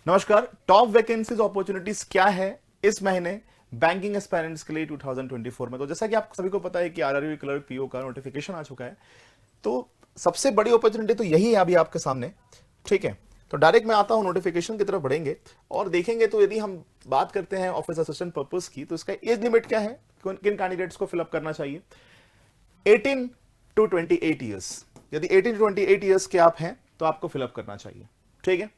नमस्कार। Top vacancies opportunities क्या है इस महीने बैंकिंग एस्पायरेंट्स के लिए 2024 में। तो जैसा कि आप सभी को पता है कि आरआरबी क्लर्क पीओ का नोटिफिकेशन आ चुका है, तो सबसे बड़ी अपॉर्चुनिटी तो यही है अभी आपके सामने। ठीक है, तो डायरेक्ट मैं आता हूं, नोटिफिकेशन की तरफ बढ़ेंगे और देखेंगे। तो यदि हम बात करते हैं ऑफिस असिस्टेंट पर्पस की, तो इसका एज लिमिट क्या है, किन कैंडिडेट्स को फिलअप करना चाहिए। 18 टू 28 ईयर्स, यदि 18 टू 28 ईयर्स के आप हैं तो आपको फिलअप करना चाहिए। ठीक है,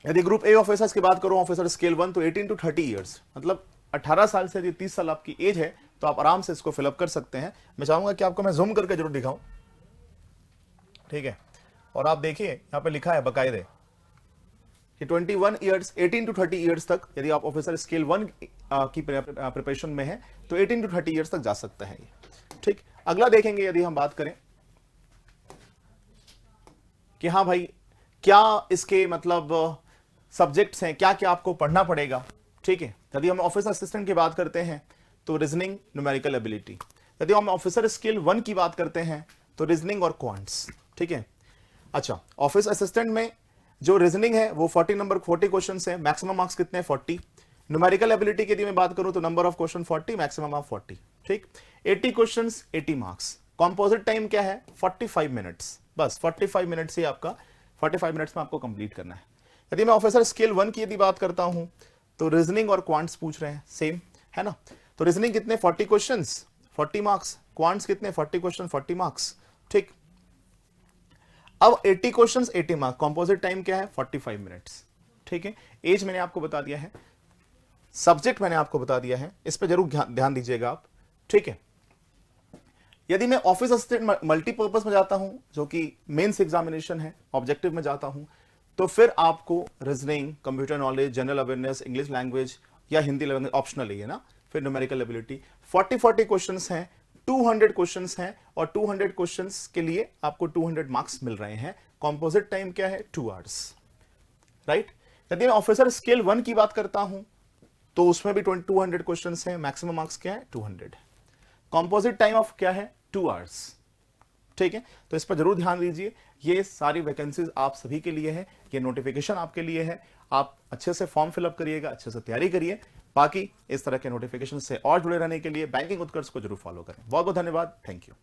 यदि ग्रुप ए ऑफिसर्स की बात करूं, ऑफिसर स्केल 1, तो 18 टू 30 ईयर्स, मतलब 18 साल से यदि 30 साल आपकी एज है तो आप आराम से इसको फिलअप कर सकते हैं। मैं चाहूंगा कि आपको मैं जूम करके जरूर दिखाऊं। ठीक है, और आप देखिए यहां पे लिखा है बकायदे कि 21 ईयर्स 18 टू 30 ईयर्स तक, यदि आप ऑफिसर स्केल 1 की प्रिपरेशन में है तो 18 टू 30 ईयर्स तक जा सकता है ये। ठीक, अगला देखेंगे यदि हम बात करें कि हाँ भाई क्या इसके मतलब सब्जेक्ट्स हैं, क्या क्या आपको पढ़ना पड़ेगा। ठीक है, यदि हम ऑफिसर असिस्टेंट की बात करते हैं तो रीजनिंग, न्यूमेरिकल एबिलिटी। यदि हम ऑफिसर स्किल 1 की बात करते हैं तो रीजनिंग और क्वांट्स। ठीक है, अच्छा, ऑफिस असिस्टेंट में जो रीजनिंग है वो 40 नंबर 40 क्वेश्चन है, मैक्सिमम मार्क्स कितने हैं 40। न्यूमेरिकल एबिलिटी की यदि मैं बात करूं तो number of question 40, maximum of 40। ठीक, 80 क्वेश्चन 80 मार्क्स। कॉम्पोजिट टाइम क्या है 45 मिनट्स, बस 45 मिनट्स ही आपका, 45 मिनट्स में आपको कंप्लीट करना है। यदि मैं ऑफिसर स्केल 1 की यदि बात करता हूं तो रीजनिंग और क्वांट्स पूछ रहे हैं, सेम है ना। तो रीजनिंग कितने 40 क्वेश्चंस 40 मार्क्स, क्वांट्स कितने 40 क्वेश्चन 40 मार्क्स। ठीक, अब 80 क्वेश्चंस 80 मार्क्स, कंपोजिट टाइम क्या है 45 मिनट्स। ठीक है, एज मैंने आपको बता दिया है, सब्जेक्ट मैंने आपको बता दिया है, इस पर जरूर ध्यान दीजिएगा आप। ठीक है, यदि मैं ऑफिस असिस्टेंट मल्टीपर्पज में जाता हूं, जो कि मेंस एग्जामिनेशन है, ऑब्जेक्टिव में जाता हूं, तो फिर आपको reasoning, computer knowledge, general awareness, English language या हिंदी लैंग्वेज ऑप्शनल है ना, फिर न्यूमेरिकल एबिलिटी। 40 क्वेश्चंस हैं, 200 क्वेश्चंस हैं, और 200 क्वेश्चंस के लिए आपको 200 मार्क्स मिल रहे हैं। कंपोजिट टाइम क्या है 2 आवर्स। राइट, यदि मैं ऑफिसर स्केल 1 की बात करता हूं तो उसमें भी 200 क्वेश्चंस हैं, मैक्सिमम मार्क्स क्या है 200। कंपोजिट टाइम ऑफ क्या है 2 आवर्स। ठीक है, तो इस पर जरूर ध्यान दीजिए। ये सारी वैकेंसीज आप सभी के लिए है, ये नोटिफिकेशन आपके लिए है। आप अच्छे से फॉर्म फिलअप करिएगा, अच्छे से तैयारी करिए। बाकी इस तरह के नोटिफिकेशन से और जुड़े रहने के लिए बैंकिंग उत्कर्ष को जरूर फॉलो करें। बहुत बहुत धन्यवाद, थैंक यू।